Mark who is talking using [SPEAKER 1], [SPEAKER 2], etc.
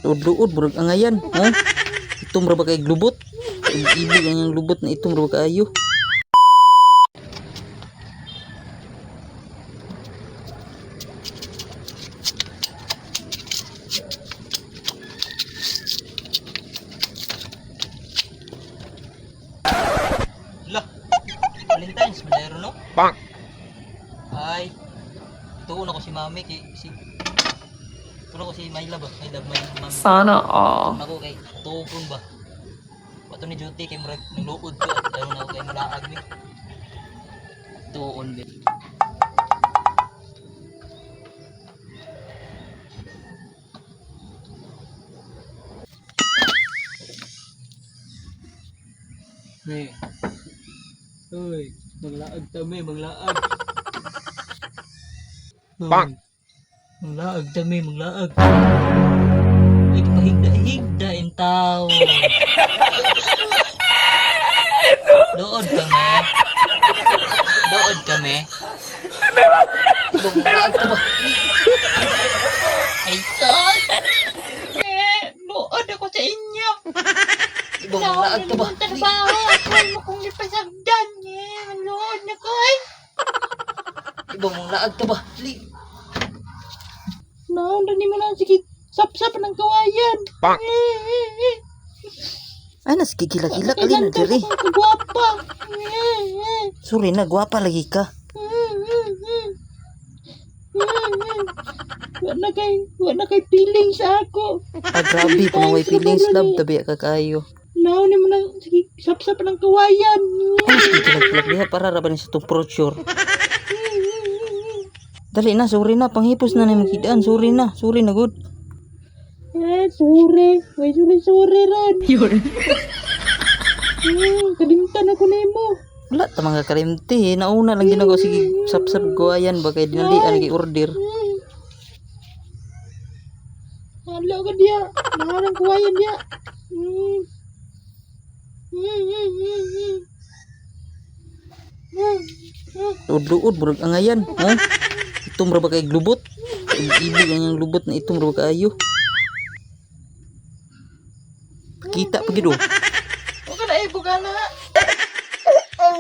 [SPEAKER 1] Luod-luod murag angayan, ha? Itom ra ba kay glubot? Ibig ang lubot na itom ra ba kaayo? Lah, Valentine's madayro no?
[SPEAKER 2] Bang!
[SPEAKER 1] Ay, tuon ako si Mami kay tuon ako si Myla ba? Myla, Mami.
[SPEAKER 3] Sana all.
[SPEAKER 1] Ako kay tuon ba? Wato ni duty kay murag nuluod ko at daron ako kay malaag ni. Tuon gid. Hey. Uy, maglaag tami, maglaag.
[SPEAKER 2] Bang!
[SPEAKER 1] Maglaag tami, maglaag. Ay, pahigda-higda in tao. Dood kami. Dood kami. Maglaag ka ba? Ay, sos! Dood ako sa inyo. Ibang maglaag ka ba?
[SPEAKER 4] Trabaho, ako mo kong ipasagdan eh. Malood na ko ay.
[SPEAKER 1] Ibang maglaag ka ba?
[SPEAKER 4] Naon ni mo na sige sap-sap ng kawayan.
[SPEAKER 2] Bang!
[SPEAKER 1] Ay, naskikila-kila ka rin, diri.
[SPEAKER 4] Kagwapa.
[SPEAKER 1] Sorry na, gwapa lagi ka.
[SPEAKER 4] Wa na kay feeling sa ako.
[SPEAKER 1] Ah, grabe, panaway feelings love, tabi ka kayo.
[SPEAKER 4] Naon ni mo na sige sap-sap ng kawayan.
[SPEAKER 1] Ay, naskikila-kila diha para raban sa itong brochure. Dali na, sorry na, panghipos na na magkidaan, sorry na good.
[SPEAKER 4] Sorry. May sorry ron. Kalimtan ako na mo.
[SPEAKER 1] Wala, tamang kakalimti, nauna lang din ako, sige, sap-sap gawayan, baka dinalian, nag-order.
[SPEAKER 4] Hala ka dia. Naharang kawayan dia.
[SPEAKER 1] Luod-luod, murag angayan, ha? Itom ra ba kay glubot? Ibig ang lubot na itom ra ba kaayo? Kita pa gid oh.
[SPEAKER 4] Huwag ka na ibuga na.
[SPEAKER 5] Ang